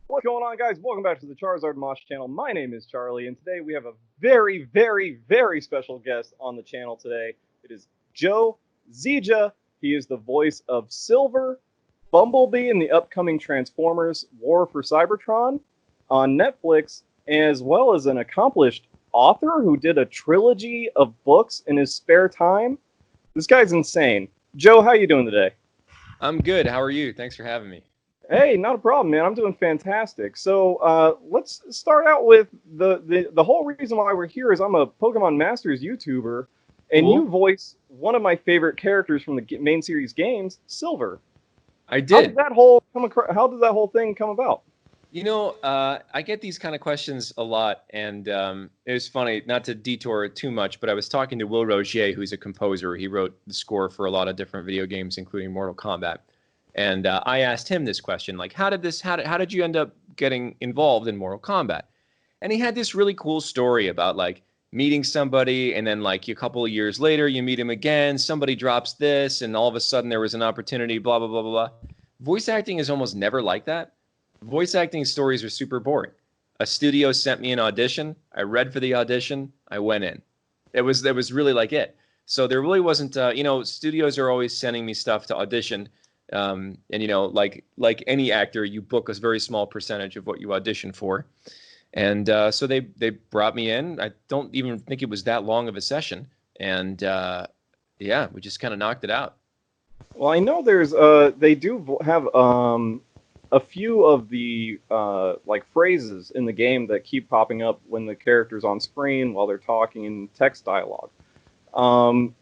What's going on, guys? Welcome back to the CharizardMosh channel. My name is Charlie, and today we have a very, very, very special guest on the channel today. It is Joe Zieja. He is the voice of Silver, Bumblebee in the upcoming Transformers War for Cybertron on Netflix, as well as an accomplished author who did a trilogy of books in his spare time. This guy's insane. Joe, how you doing today? I'm good. How are you? Thanks for having me. Hey, not a problem, man. I'm doing fantastic. So let's start out with the whole reason why we're here is I'm a Pokemon Masters YouTuber, and you Cool. voice one of my favorite characters from the main series games, Silver. I How did did. that whole How did that whole thing come about? I get these kind of questions a lot, and it was funny, not to detour too much, but I was talking to Will Rogier, who's a composer. He wrote the score for a lot of different video games, including Mortal Kombat. And I asked him this question, like, how did you end up getting involved in Mortal Kombat? And he had this really cool story about like meeting somebody, and then like a couple of years later, you meet him again. Somebody drops this, and all of a sudden there was an opportunity. Blah blah blah blah blah. Voice acting is almost never like that. Voice acting stories are super boring. A studio sent me an audition. I read for the audition. I went in. It was really like it. So there really wasn't. Studios are always sending me stuff to audition. And like any actor, you book a very small percentage of what you audition for. And so they brought me in. I don't even think it was that long of a session, and yeah, we just kind of knocked it out. Well, I know there's they do have a few of the like phrases in the game that keep popping up when the character's on screen while they're talking in text dialogue.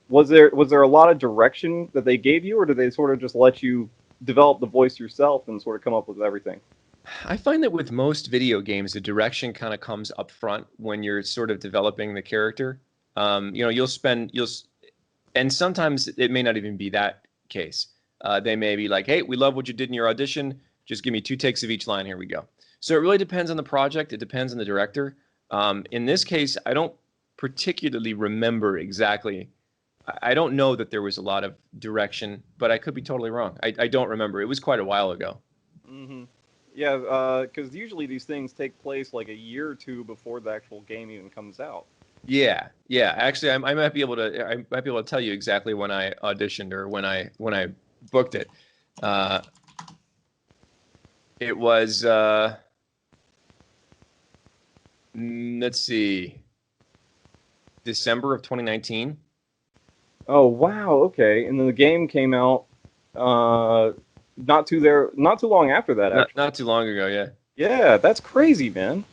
Was there a lot of direction that they gave you, or did they sort of just let you develop the voice yourself and sort of come up with everything? I find that with most video games, the direction kind of comes up front when you're sort of developing the character. You'll spend and sometimes it may not even be that case. They may be like, "Hey, we love what you did in your audition. Just give me two takes of each line. Here we go." So it really depends on the project. It depends on the director. In this case, I don't particularly remember exactly. I don't know that there was a lot of direction, but I could be totally wrong. I don't remember. It was quite a while ago. Mm-hmm. Yeah, because usually these things take place like a year or two before the actual game even comes out. Yeah, yeah. Actually, I might be able to. I might be able to tell you exactly when I auditioned or when I booked it. Uh, it was let's see, December of 2019. Oh wow, okay. And then the game came out uh, not too long after that actually. Not too long ago. Yeah. Yeah, that's crazy, man.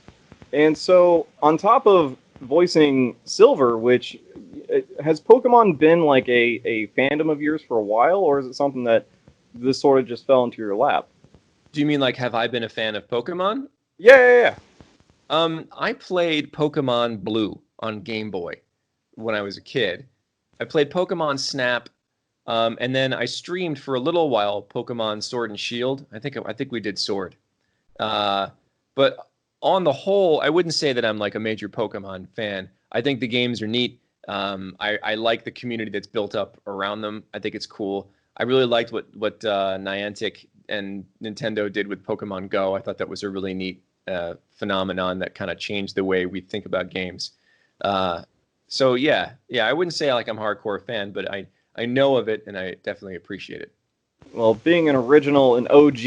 And so, on top of voicing Silver, which has Pokemon been like a fandom of yours for a while, or is it something that this sort of just fell into your lap? Do you mean like have I been a fan of Pokemon? Yeah, yeah, yeah. I played Pokemon Blue on Game Boy when I was a kid. I played Pokemon Snap, and then I streamed for a little while Pokemon Sword and Shield. I think we did Sword. Uh, but on the whole, I wouldn't say that I'm like a major Pokemon fan. I think the games are neat. I like the community that's built up around them. I think it's cool. I really liked what Niantic and Nintendo did with Pokemon Go. I thought that was a really neat phenomenon that kind of changed the way we think about games. Uh, so yeah, I wouldn't say like I'm a hardcore fan, but I know of it and I definitely appreciate it. Well, being an original and OG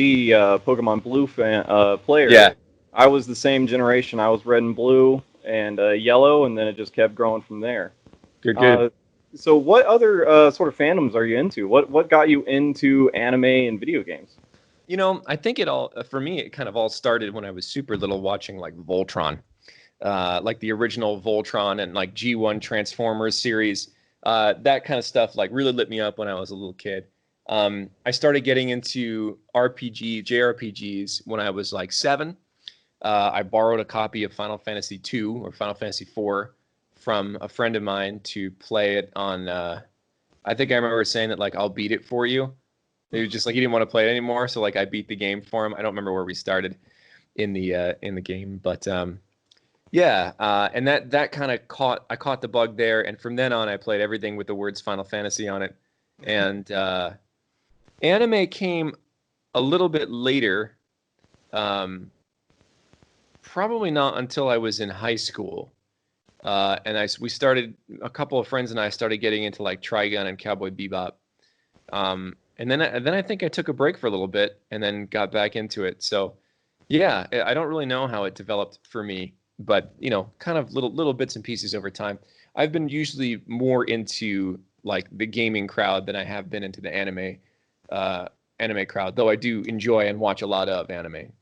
Pokemon Blue player, Yeah, I was the same generation. I was Red and Blue and Yellow, and then it just kept growing from there. good, good. Uh, so, what other sort of fandoms are you into? What got you into anime and video games? I think it all for me. It kind of all started when I was super little, watching like Voltron, like the original Voltron and like G1 Transformers series. That kind of stuff like really lit me up when I was a little kid. I started getting into JRPGs when I was like 7. I borrowed a copy of Final Fantasy 2 or Final Fantasy 4 from a friend of mine to play it on. I think I remember saying that like I'll beat it for you. He was just like he didn't want to play it anymore, so like I beat the game for him. I don't remember where we started in the game, but yeah, and that kind of caught the bug there, and from then on, I played everything with the words Final Fantasy on it, and anime came a little bit later. Um, Probably not until I was in high school. We started, a couple of friends and I started getting into like Trigun and Cowboy Bebop. And then I think I took a break for a little bit and then got back into it. So yeah, I don't really know how it developed for me, but kind of little bits and pieces over time. I've been usually more into like the gaming crowd than I have been into the anime crowd, though I do enjoy and watch a lot of anime.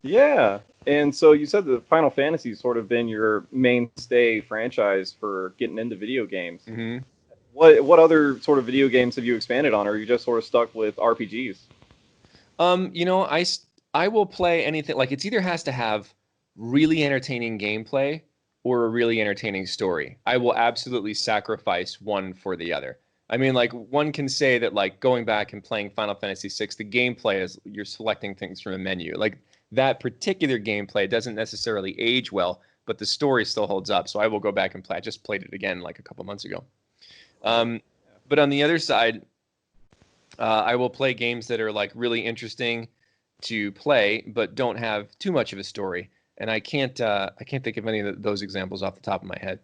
Yeah. And so you said that Final Fantasy's sort of been your mainstay franchise for getting into video games. Hmm. What other sort of video games have you expanded on, or are you just sort of stuck with RPGs? I will play anything. Like, it's either has to have really entertaining gameplay or a really entertaining story. I will absolutely sacrifice one for the other. I mean, like, one can say that, like, going back and playing Final Fantasy VI, the gameplay is you're selecting things from a menu. Like, that particular gameplay doesn't necessarily age well, but the story still holds up. So I will go back and play. I just played it again like a couple months ago. Um, but on the other side, I will play games that are like really interesting to play, but don't have too much of a story. And I can't think of any of those examples off the top of my head.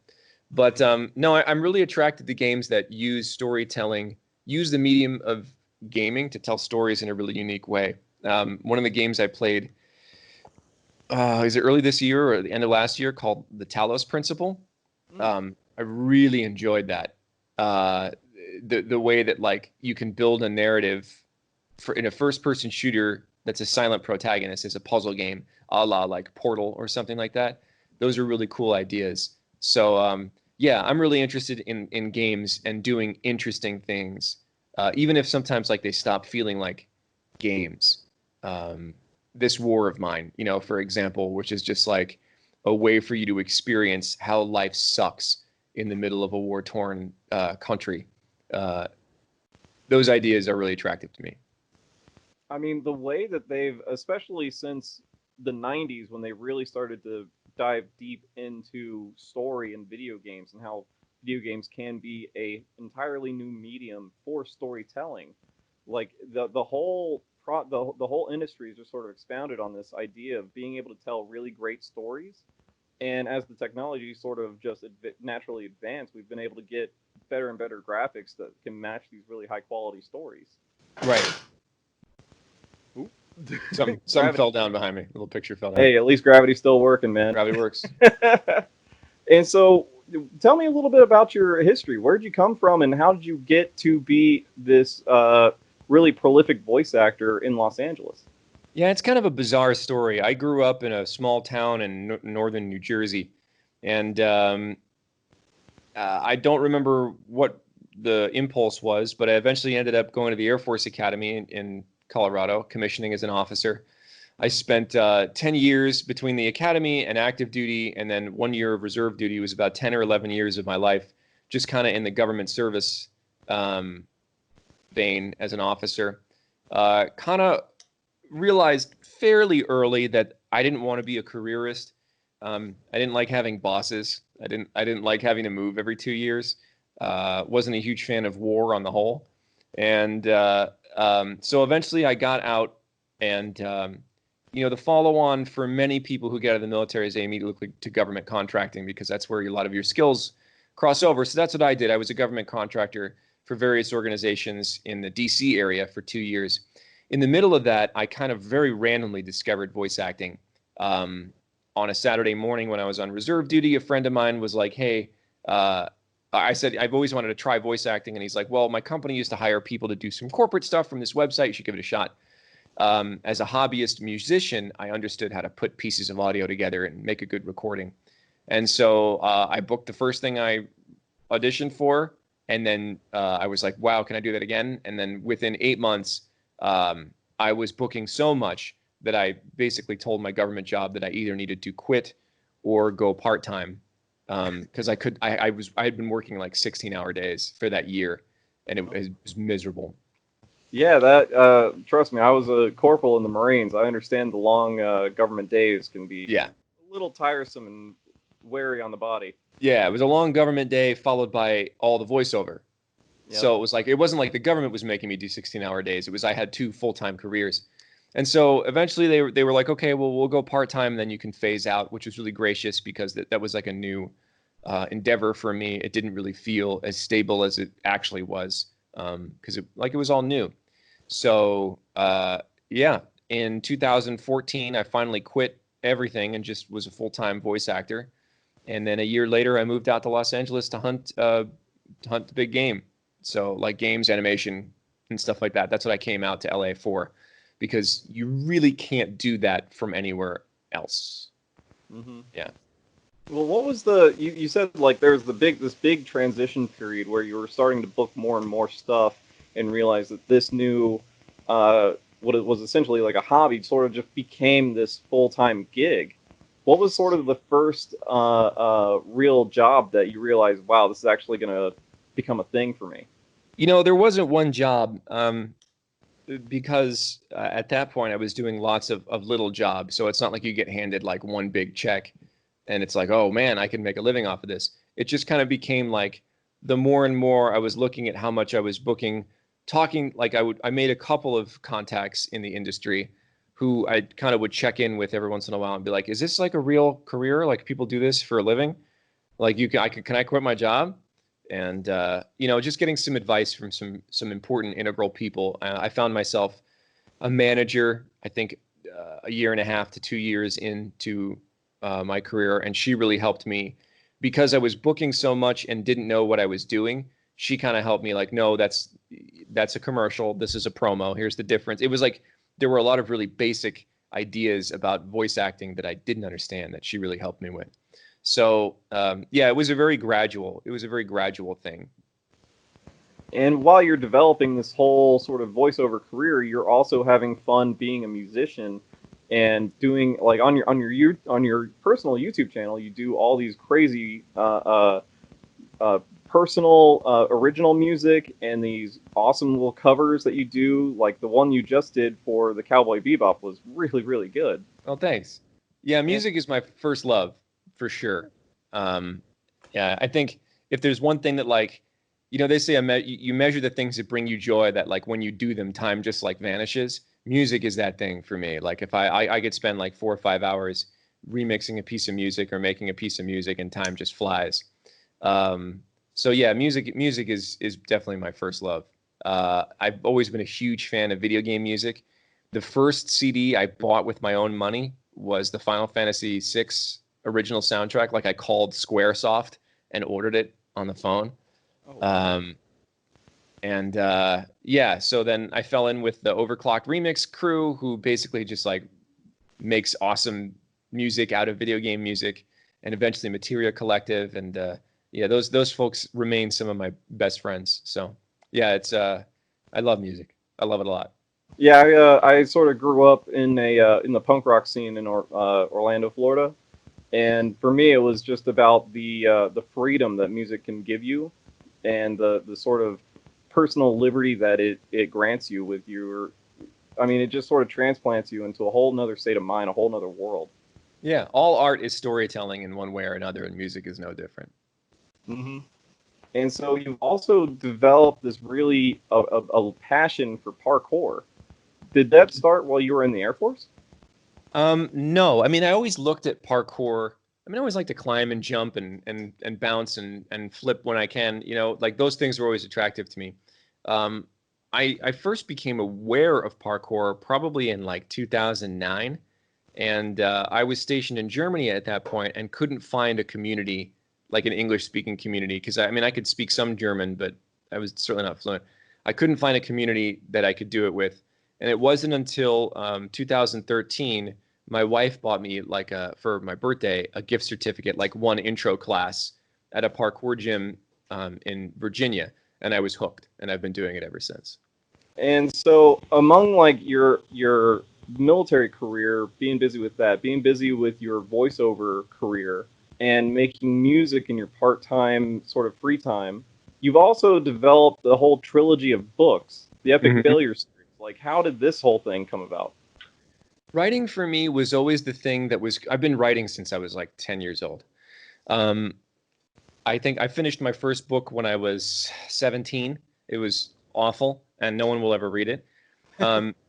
But no, I'm really attracted to games that use storytelling, use the medium of gaming to tell stories in a really unique way. One of the games I played, is it early this year or the end of last year, called The Talos Principle. I really enjoyed that. Uh, the way that like you can build a narrative in a first person shooter that's a silent protagonist is a puzzle game, a la like Portal or something like that. Those are really cool ideas. So yeah, I'm really interested in games and doing interesting things, even if sometimes like they stop feeling like games. This War of Mine, for example, which is just like a way for you to experience how life sucks in the middle of a war-torn country. Uh, those ideas are really attractive to me. I mean, the way that they've, especially since the 90s when they really started to dive deep into story in video games and how video games can be a entirely new medium for storytelling. Like the whole the whole industry is just sort of expounded on this idea of being able to tell really great stories. And as the technology sort of just naturally advanced, we've been able to get better and better graphics that can match these really high quality stories. Right. Ooh. Some fell down behind me. A little picture fell down. Hey, at least gravity's still working, man. Gravity works. And so, tell me a little bit about your history. Where did you come from, and how did you get to be this really prolific voice actor in Los Angeles? Yeah, it's kind of a bizarre story. I grew up in a small town in northern New Jersey, and I don't remember what the impulse was, but I eventually ended up going to the Air Force Academy in Colorado, commissioning as an officer. I spent 10 years between the academy and active duty, and then 1 year of reserve duty. It was about 10 or 11 years of my life, just kind of in the government service vein as an officer. Kind of realized fairly early that I didn't want to be a careerist. I didn't like having bosses. I didn't like having to move every 2 years. Wasn't a huge fan of war on the whole, and so eventually I got out, and the follow-on for many people who get out of the military is they immediately look to government contracting because that's where a lot of your skills cross over. So that's what I did. I was a government contractor for various organizations in the DC area for 2 years. In the middle of that, I kind of very randomly discovered voice acting. On a Saturday morning when I was on reserve duty, a friend of mine was like, hey, I said, I've always wanted to try voice acting. And he's like, well, my company used to hire people to do some corporate stuff from this website. You should give it a shot. As a hobbyist musician, I understood how to put pieces of audio together and make a good recording. And so I booked the first thing I auditioned for. And then I was like, wow, can I do that again? And then within 8 months, I was booking so much that I basically told my government job that I either needed to quit or go part-time. Because I had been working like 16-hour days for that year, and it was miserable. Yeah, that trust me, I was a corporal in the Marines. I understand the long government days can be Yeah. a little tiresome and weary on the body. Yeah, it was a long government day followed by all the voiceover. Yep. So it was like, it wasn't like the government was making me do 16-hour days. It was I had two full-time careers. And so eventually they were like, okay, well, we'll go part-time, and then you can phase out, which was really gracious because that was like a new endeavor for me. It didn't really feel as stable as it actually was, because it was all new. So yeah, in 2014, I finally quit everything and just was a full-time voice actor. And then a year later, I moved out to Los Angeles to hunt the big game. So like games, animation, and stuff like that. That's what I came out to LA for, because you really can't do that from anywhere else. Mm-hmm. Yeah. Well, what was you said like there's this big transition period where you were starting to book more and more stuff and realize that this new what it was essentially like a hobby sort of just became this full-time gig. What was sort of the first real job that you realized, wow, this is actually going to become a thing for me? There wasn't one job, because at that point I was doing lots of little jobs. So it's not like you get handed like one big check and it's like, oh man, I can make a living off of this. It just kind of became like the more and more I was looking at how much I was booking, talking, like I made a couple of contacts in the industry who I kind of would check in with every once in a while and be like, is this like a real career? Like people do this for a living? Like can I quit my job? And just getting some advice from some important integral people. I found myself a manager, I think, a year and a half to 2 years into my career, and she really helped me because I was booking so much and didn't know what I was doing. She kind of helped me, like, no, that's a commercial. This is a promo. Here's the difference. It was like there were a lot of really basic ideas about voice acting that I didn't understand that she really helped me with. So yeah, it was a very gradual. It was a very gradual thing. And while you're developing this whole sort of voiceover career, you're also having fun being a musician and doing like on your personal YouTube channel, you do all these crazy personal original music and these awesome little covers that you do. Like the one you just did for the Cowboy Bebop was really really good. Oh, thanks. Yeah, And music is my first love for sure. Um, yeah, I think if there's one thing that like, they say you measure the things that bring you joy, that like when you do them, time just like vanishes. Music is that thing for me. Like if I could spend like 4 or 5 hours remixing a piece of music or making a piece of music, and time just flies. So yeah, music is definitely my first love. I've always been a huge fan of video game music. The first CD I bought with my own money was the Final Fantasy VI original soundtrack. Like I called Squaresoft and ordered it on the phone. oh, wow. Um, and yeah, so then I fell in with the Overclock Remix crew, who basically just like makes awesome music out of video game music, and eventually Materia Collective. And yeah, those folks remain some of my best friends. So yeah, it's I love music. I love it a lot. Yeah, I sort of grew up in the punk rock scene in Orlando, Florida, and for me it was just about the freedom that music can give you, and the sort of personal liberty that it grants you with your. I mean, it just sort of transplants you into a whole nother state of mind, a whole nother world. Yeah, all art is storytelling in one way or another, and music is no different. Hmm. And so you've also developed this really a passion for parkour. Did that start while you were in the Air Force? No, I mean, I always looked at parkour. I mean, I always like to climb and jump and bounce and flip when I can. Like those things were always attractive to me. Um, I first became aware of parkour probably in like 2009, and I was stationed in Germany at that point and couldn't find a community, like an English-speaking community, because I mean, I could speak some German, but I was certainly not fluent. I couldn't find a community that I could do it with, and it wasn't until 2013 my wife bought me like for my birthday a gift certificate, like one intro class at a parkour gym in Virginia, and I was hooked, and I've been doing it ever since. And so, among like your military career, being busy with that, being busy with your voiceover career, and making music in your part-time sort of free time, you've also developed the whole trilogy of books, the Epic Mhm. Failure series. Like, how did this whole thing come about? Writing for me was always the thing that was. I've been writing since I was like 10 years old. Um, I think I finished my first book when I was 17. It was awful, and no one will ever read it.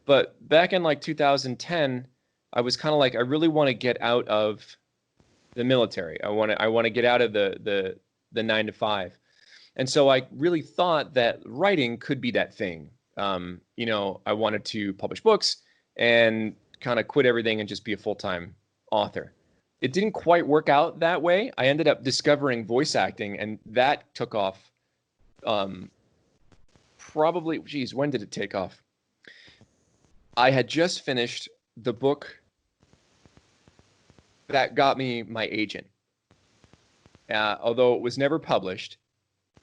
But back in like 2010, I was kind of like, I really want to get out of the military. I want to get out of the 9 to 5. And so I really thought that writing could be that thing. You know, I wanted to publish books and kind of quit everything and just be a full-time author. It didn't quite work out that way. I ended up discovering voice acting, and that took off. Probably, geez, when did it take off? I had just finished the book that got me my agent, although it was never published.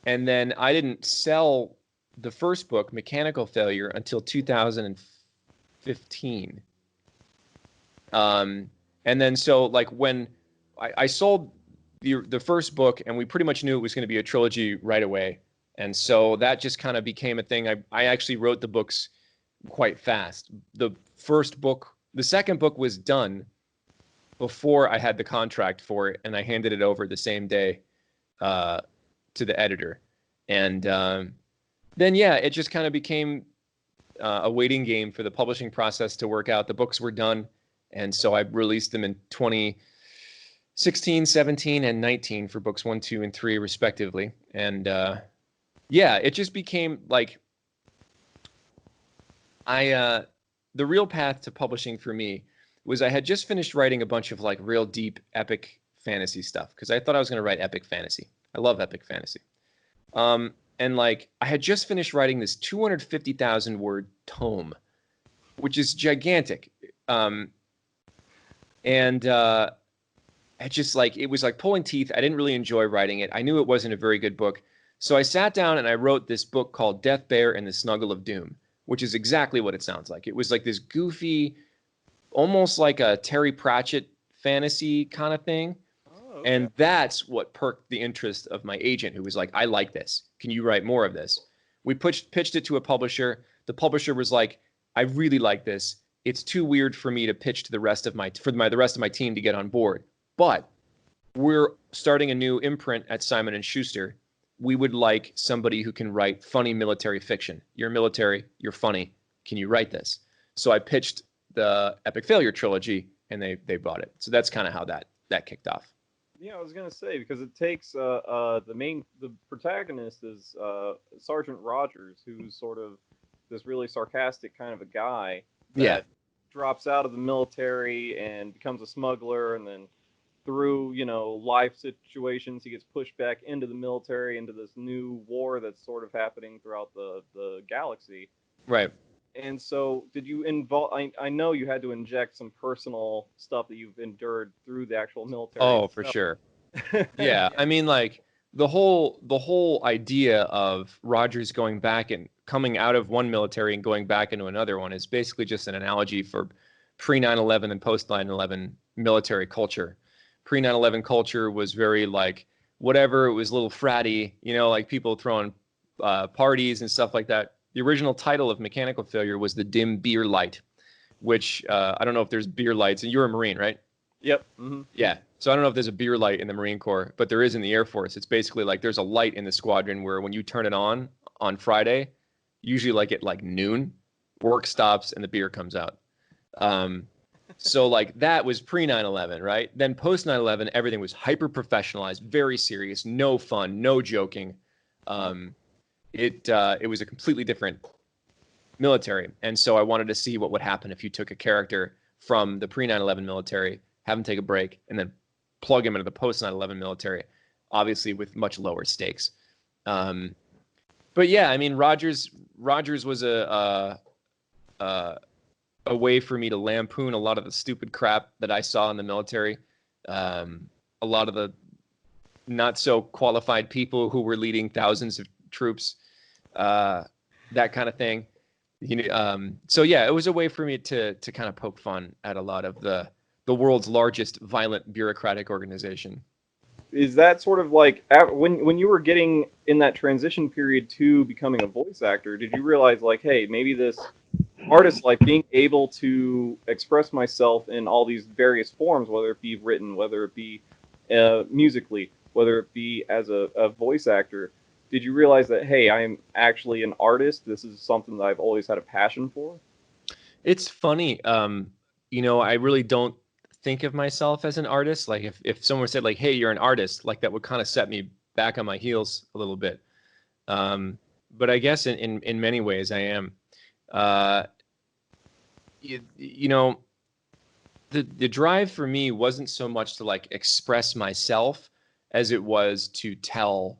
And then I didn't sell the first book, Mechanical Failure, until 2015. And then so like when I sold the first book, and we pretty much knew it was going to be a trilogy right away. And so that just kind of became a thing. I actually wrote the books quite fast. The second book was done before I had the contract for it, and I handed it over the same day to the editor. And then, yeah, it just kind of became a waiting game for the publishing process to work out. The books were done, and so I released them in 2016, 17, and 19 for books 1, 2, and 3, respectively. And yeah, it just became like the real path to publishing for me was I had just finished writing a bunch of like real deep epic fantasy stuff because I thought I was going to write epic fantasy. I love epic fantasy. And like I had just finished writing this 250,000 word tome, which is gigantic. And it just like, it was like pulling teeth. I didn't really enjoy writing it. I knew it wasn't a very good book. So I sat down and I wrote this book called Death Bear and the Snuggle of Doom, which is exactly what it sounds like. It was like this goofy, almost like a Terry Pratchett fantasy kind of thing. Oh, okay. And that's what perked the interest of my agent, who was like, I like this. Can you write more of this? We pitched it to a publisher. The publisher was like, I really like this. It's too weird for me to pitch to the rest of my team to get on board. But we're starting a new imprint at Simon & Schuster. We would like somebody who can write funny military fiction. You're military, you're funny. Can you write this? So I pitched the Epic Failure trilogy, and they bought it. So that's kind of how that kicked off. Yeah, I was gonna say because it takes the protagonist is Sergeant Rogers, who's sort of this really sarcastic kind of a guy that drops out of the military and becomes a smuggler, and then through life situations he gets pushed back into the military, into this new war that's sort of happening throughout the galaxy. Right. And so, did you involve? I know you had to inject some personal stuff that you've endured through the actual military. Oh, for sure. Yeah, I mean, like the whole idea of Rogers going back and coming out of one military and going back into another one is basically just an analogy for pre 9/11 and post 9/11 military culture. Pre 9/11 culture was very like whatever. It was a little fratty, like people throwing parties and stuff like that. The original title of Mechanical Failure was The Dim Beer Light, which I don't know if there's beer lights. And you're a Marine, right? Yep. Mm-hmm. Yeah. So I don't know if there's a beer light in the Marine Corps, but there is in the Air Force. It's basically like there's a light in the squadron where when you turn it on Friday, usually like at like noon, work stops and the beer comes out. So like that was pre 9/11, right? Then post 9/11, everything was hyper professionalized, very serious, no fun, no joking. It was a completely different military. And so I wanted to see what would happen if you took a character from the pre 9/11 military, have him take a break, and then plug him into the post 9/11 military, obviously with much lower stakes. But yeah, I mean, Rogers was a way for me to lampoon a lot of the stupid crap that I saw in the military. A lot of the not so qualified people who were leading thousands of troops, that kind of thing. So yeah, it was a way for me to kind of poke fun at a lot of the world's largest violent bureaucratic organization. Is that sort of like when you were getting in that transition period to becoming a voice actor, did you realize like, hey, maybe this artist life, being able to express myself in all these various forms, whether it be written, whether it be musically, whether it be as a voice actor, did you realize that, hey, I'm actually an artist? This is something that I've always had a passion for? It's funny. I really don't think of myself as an artist. Like if someone said like, "Hey, you're an artist," like that would kind of set me back on my heels a little bit. Um, but I guess in many ways I am. Uh, you know, the drive for me wasn't so much to like express myself as it was to tell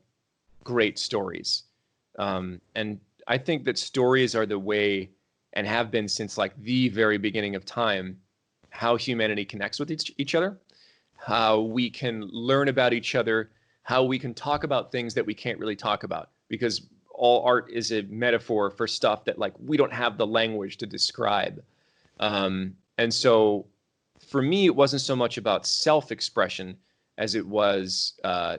great stories. And I think that stories are the way, and have been since like the very beginning of time, how humanity connects with each other, how we can learn about each other, how we can talk about things that we can't really talk about, because all art is a metaphor for stuff that like we don't have the language to describe. And so for me, it wasn't so much about self-expression as it was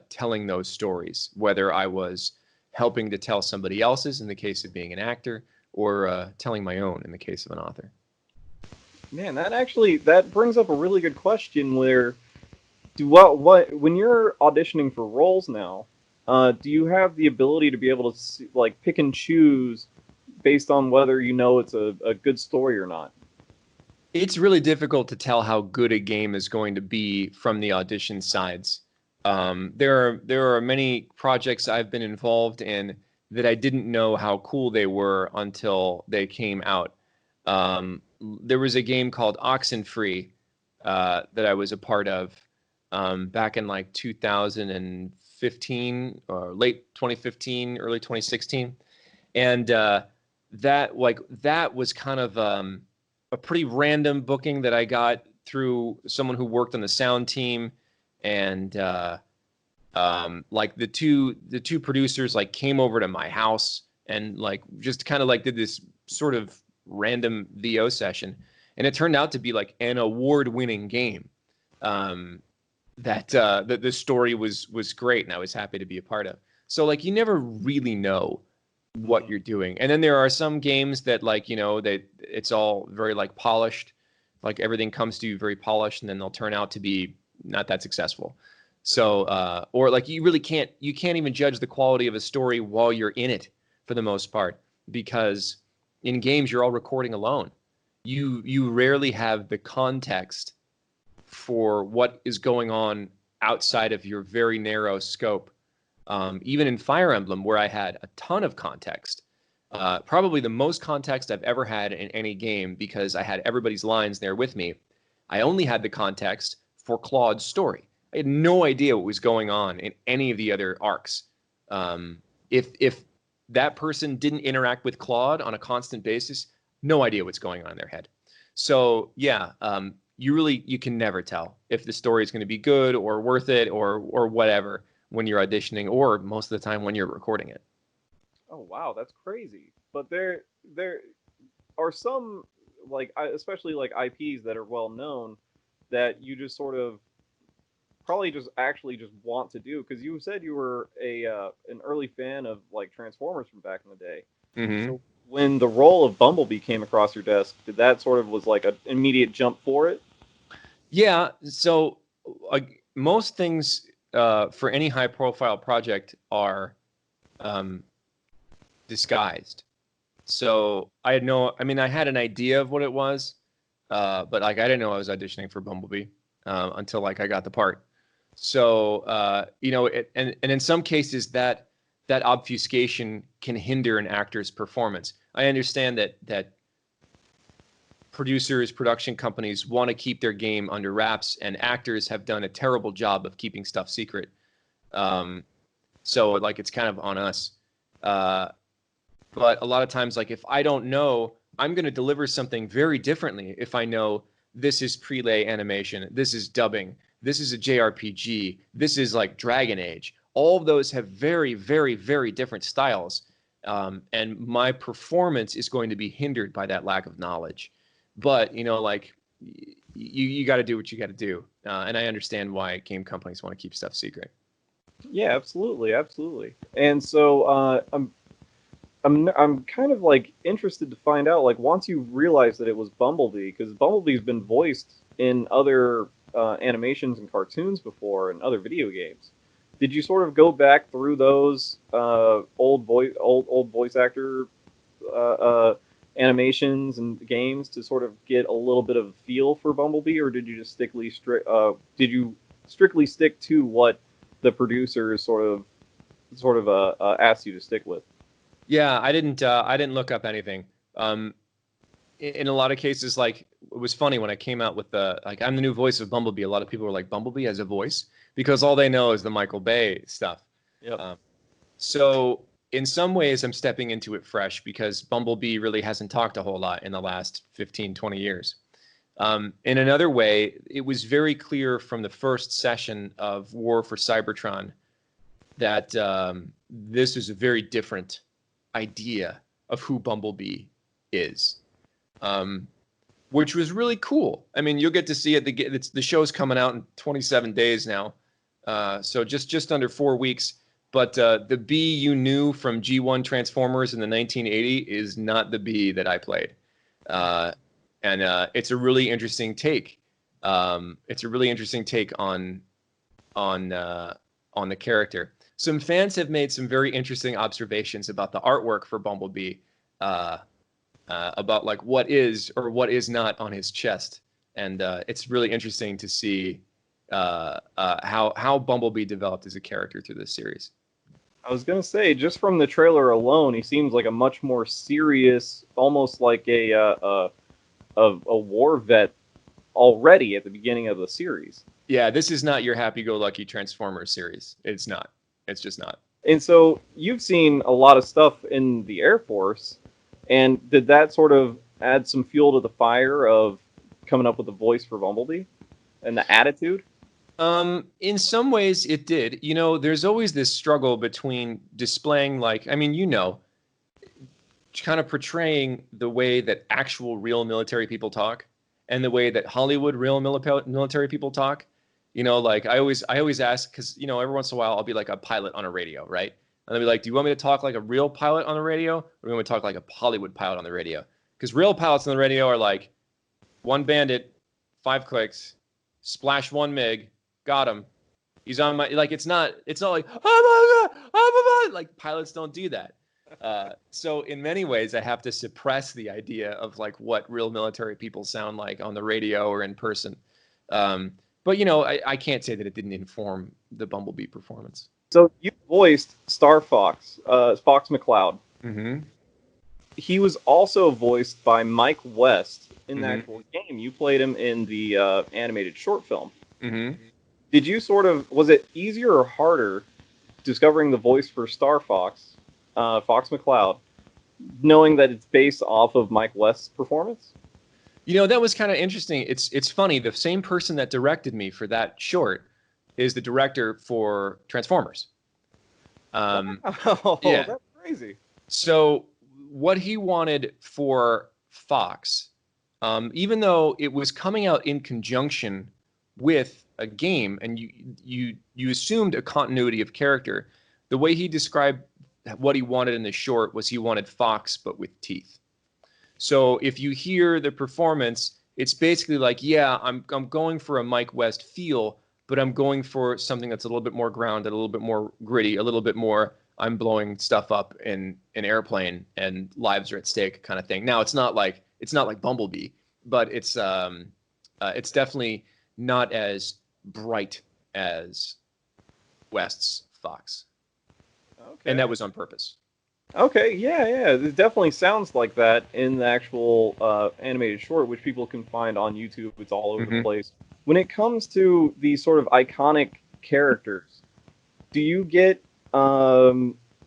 telling those stories, whether I was helping to tell somebody else's in the case of being an actor, or telling my own in the case of an author. Man, that brings up a really good question. Where do what when you're auditioning for roles now, do you have the ability to be able to like pick and choose based on whether you know it's a good story or not? It's really difficult to tell how good a game is going to be from the audition sides. There are many projects I've been involved in that I didn't know how cool they were until they came out. There was a game called Oxenfree that I was a part of back in like 2015 or late 2015, early 2016, and that was kind of a pretty random booking that I got through someone who worked on the sound team, and like the two producers like came over to my house and like just kind of like did this sort of random VO session, and it turned out to be like an award-winning game. Um, that the story was great, and I was happy to be a part of. So like you never really know what Mhm. you're doing. And then there are some games that like, that it's all very like polished, like everything comes to you very polished, and then they'll turn out to be not that successful. So or like you can't even judge the quality of a story while you're in it for the most part, because in games you're all recording alone. You rarely have the context for what is going on outside of your very narrow scope. Even in Fire Emblem, where I had a ton of context, probably the most context I've ever had in any game, because I had everybody's lines there with me. I only had the context for Claude's story. I had no idea what was going on in any of the other arcs. If that person didn't interact with Claude on a constant basis, no idea what's going on in their head. So yeah, you can never tell if the story is going to be good or worth it, or whatever, when you're auditioning, or most of the time when you're recording it. Oh wow, that's crazy. But there are some especially like IPs that are well known that you just sort of probably just actually just want to do because you said you were a an early fan of like Transformers from back in the day. Hmm. So when the role of Bumblebee came across your desk, did that sort of was like an immediate jump for it? Yeah. So most things for any high profile project are um, disguised. So I mean, I had an idea of what it was, but like I didn't know I was auditioning for Bumblebee until like I got the part. So and in some cases that obfuscation can hinder an actor's performance. I understand that producers, production companies want to keep their game under wraps, and actors have done a terrible job of keeping stuff secret. Um, so like it's kind of on us. Uh, but a lot of times, like if I don't know, I'm going to deliver something very differently if I know this is prelay animation, this is dubbing, this is a JRPG, this is like Dragon Age. All of those have very, very, very different styles. And my performance is going to be hindered by that lack of knowledge. But, like, you got to do what you got to do. And I understand why game companies want to keep stuff secret. Yeah, absolutely, absolutely. And so I'm kind of like interested to find out like once you realize that it was Bumblebee because Bumblebee's been voiced in other animations and cartoons before and other video games. Did you sort of go back through those old voice actor uh, uh, animations and games to sort of get a little bit of a feel for Bumblebee, or did you just did you strictly stick to what the producers sort of asked you to stick with? Yeah, I didn't look up anything. In a lot of cases, like it was funny when I came out with the like I'm the new voice of Bumblebee. A lot of people were like, Bumblebee has a voice, because all they know is the Michael Bay stuff. Yep. So in some ways, I'm stepping into it fresh because Bumblebee really hasn't talked a whole lot in the last 15, 20 years. In another way, it was very clear from the first session of War for Cybertron that this is a very different idea of who Bumblebee is, which was really cool. I mean, you'll get to see it. The show's coming out in 27 days now, so just under 4 weeks. But the Bee you knew from G1 Transformers in the 1980 is not the Bee that I played, and it's a really interesting take. It's a really interesting take on the character. Some fans have made some very interesting observations about the artwork for Bumblebee, about like what is or what is not on his chest, and it's really interesting to see how Bumblebee developed as a character through this series. I was gonna say, just from the trailer alone, he seems like a much more serious, almost like a war vet already at the beginning of the series. Yeah, this is not your happy-go-lucky Transformers series. It's not. It's just not. And so you've seen a lot of stuff in the Air Force, and did that sort of add some fuel to the fire of coming up with a voice for Bumblebee and the attitude? In some ways it did. You know, there's always this struggle between displaying, like, I mean, you know, kind of portraying the way that actual real military people talk and the way that Hollywood real military people talk. You know, like I always ask, because, you know, every once in a while I'll be like a pilot on a radio, right? And they'll be like, do you want me to talk like a real pilot on the radio, or do you want me to talk like a Hollywood pilot on the radio? Because real pilots on the radio are like, one bandit, 5 clicks, splash 1 MiG, got him. He's on my, like, it's not like, oh my God, oh my God. Like, pilots don't do that. So in many ways, I have to suppress the idea of like what real military people sound like on the radio or in person. But, you know, I can't say that it didn't inform the Bumblebee performance. So you voiced Star Fox, Fox McCloud. Mm-hmm. He was also voiced by Mike West in the Mhm. actual game. You played him in the animated short film. Mm-hmm. Did you was it easier or harder discovering the voice for Star Fox, Fox McCloud, knowing that it's based off of Mike West's performance? You know, that was kind of interesting. It's funny. The same person that directed me for that short is the director for Transformers. Oh, yeah. That's crazy. So what he wanted for Fox, even though it was coming out in conjunction with a game, and you assumed a continuity of character, the way he described what he wanted in the short was he wanted Fox but with teeth. So if you hear the performance, it's basically like, yeah, I'm going for a Mike West feel, but I'm going for something that's a little bit more grounded, a little bit more gritty, a little bit more I'm blowing stuff up in an airplane and lives are at stake kind of thing. Now it's not like Bumblebee, but it's definitely not as bright as West's Fox. Okay. And that was on purpose. Okay, yeah. It definitely sounds like that in the actual animated short, which people can find on YouTube. It's all over the place. When it comes to these sort of iconic characters, do you get a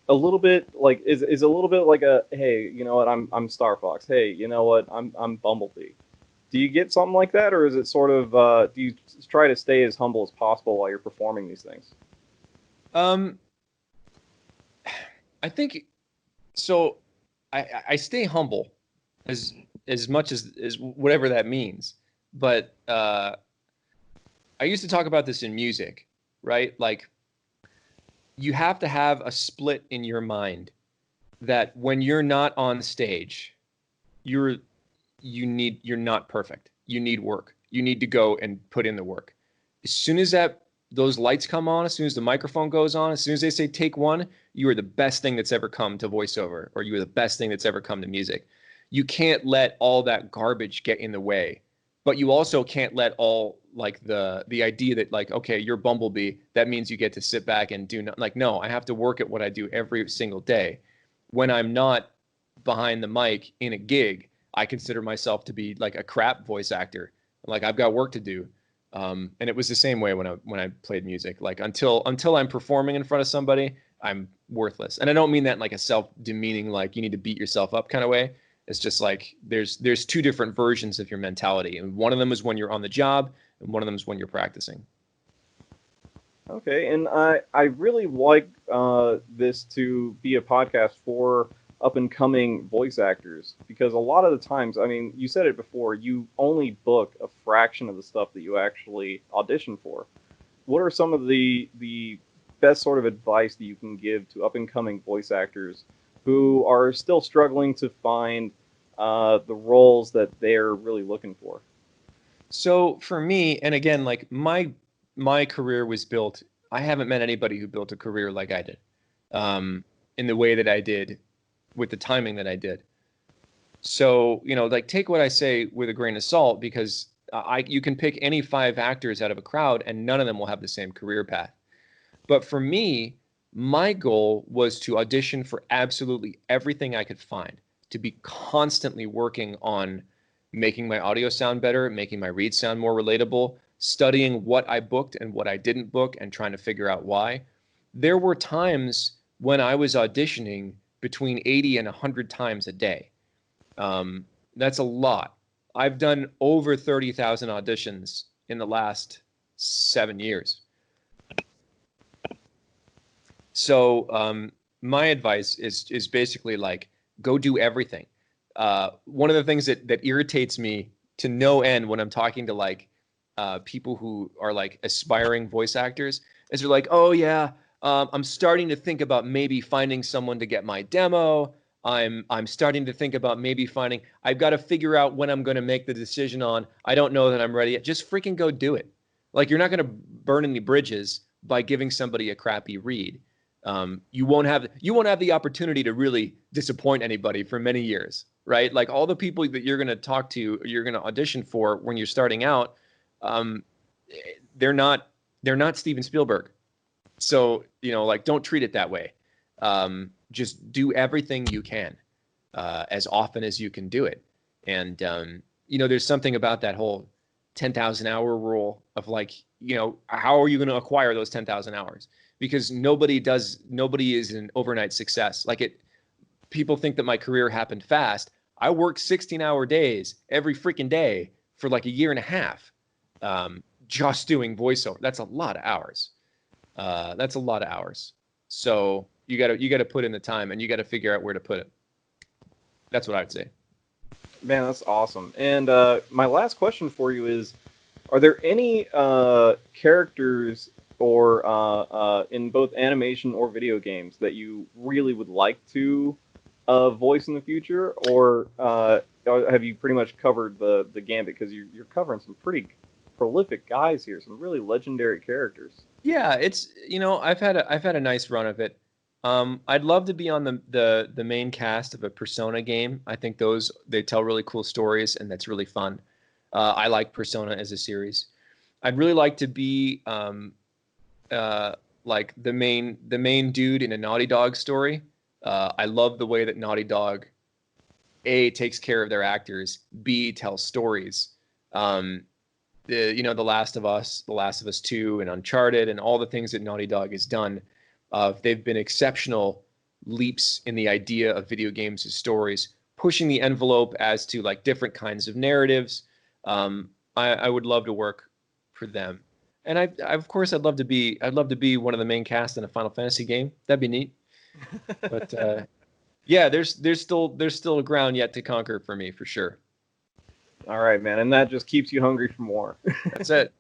little bit like is a little bit like a, hey, you know what, I'm Star Fox. Hey, you know what, I'm Bumblebee. Do you get something like that, or is it sort of do you try to stay as humble as possible while you're performing these things? I think so. I stay humble as much as whatever that means. But I used to talk about this in music, right? Like, you have to have a split in your mind that when you're not on stage, you're not perfect. You need work. You need to go and put in the work. As soon as those lights come on, as soon as the microphone goes on, as soon as they say take one, you are the best thing that's ever come to voiceover, or you are the best thing that's ever come to music. you can't let all that garbage get in the way, but you also can't let all like the idea that like, okay, you're Bumblebee, that means you get to sit back and do not like, no, I have to work at what I do every single day. When I'm not behind the mic in a gig, I consider myself to be like a crap voice actor. Like I've got work to do. And it was the same way when I played music. Like until I'm performing in front of somebody, I'm worthless. And I don't mean that in like a self-demeaning, like you need to beat yourself up kind of way. It's just like there's two different versions of your mentality, and one of them is when you're on the job, and one of them is when you're practicing. Okay, and I really like this to be a podcast for up and coming voice actors, because a lot of the times, I mean, you said it before, you only book a fraction of the stuff that you actually audition for. What are some of the best sort of advice that you can give to up and coming voice actors who are still struggling to find the roles that they're really looking for? So for me, and again, like my career was built. I haven't met anybody who built a career like I did, in the way that I did, with the timing that I did. So like take what I say with a grain of salt, because you can pick any 5 actors out of a crowd, and none of them will have the same career path. But for me, my goal was to audition for absolutely everything I could find, to be constantly working on making my audio sound better, making my reads sound more relatable, studying what I booked and what I didn't book, and trying to figure out why. There were times when I was auditioning between 80 and 100 times a day. That's a lot. I've done over 30,000 auditions in the last 7 years. So my advice is basically like, go do everything. One of the things that irritates me to no end when I'm talking to like people who are like aspiring voice actors is they're like, oh yeah, I'm starting to think about maybe finding someone to get my demo. I'm starting to think about maybe finding. I've got to figure out when I'm going to make the decision on. I don't know that I'm ready yet. Just freaking go do it. Like you're not going to burn any bridges by giving somebody a crappy read. You won't have the opportunity to really disappoint anybody for many years, right? Like all the people that you're going to talk to, you're going to audition for when you're starting out, they're not Steven Spielberg. So like don't treat it that way. Just do everything you can, as often as you can do it. And there's something about that whole 10,000 hour rule of like, how are you going to acquire those 10,000 hours? Because nobody is an overnight success. Like people think that my career happened fast. I worked 16-hour days every freaking day for like a year and a half, just doing voiceover. That's a lot of hours. So you gotta put in the time, and you gotta figure out where to put it. That's what I'd say. Man, that's awesome. And my last question for you is, are there any characters or in both animation or video games that you really would like to voice in the future, or have you pretty much covered the gambit? Because you're covering some pretty prolific guys here, some really legendary characters. Yeah, it's I've had a nice run of it. I'd love to be on the main cast of a Persona game. I think they tell really cool stories, and that's really fun. I like Persona as a series. I'd really like to be like the main dude in a Naughty Dog story. I love the way that Naughty Dog A takes care of their actors, B tells stories. The Last of Us, The Last of Us 2, and Uncharted, and all the things that Naughty Dog has done. They've been exceptional leaps in the idea of video games as stories, pushing the envelope as to like different kinds of narratives. I would love to work for them, and of course I'd love to be one of the main cast in a Final Fantasy game. That'd be neat. But yeah, there's still a ground yet to conquer for me, for sure. All right, man, and that just keeps you hungry for more. That's it.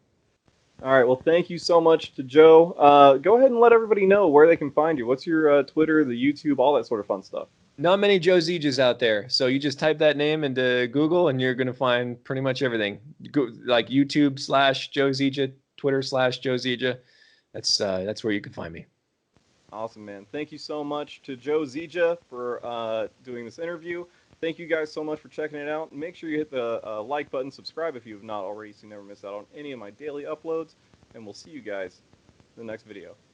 All right, well, thank you so much to Joe. Go ahead and let everybody know where they can find you. What's your Twitter, the YouTube, all that sort of fun stuff? Not many Joe Ziejas out there, so you just type that name into Google, and you're gonna find pretty much everything. Like YouTube / Joe Zieja, Twitter / Joe Zieja. That's where you can find me. Awesome, man. Thank you so much to Joe Zieja for doing this interview. Thank you guys so much for checking it out. Make sure you hit the like button, subscribe if you have not already, so you never miss out on any of my daily uploads. And we'll see you guys in the next video.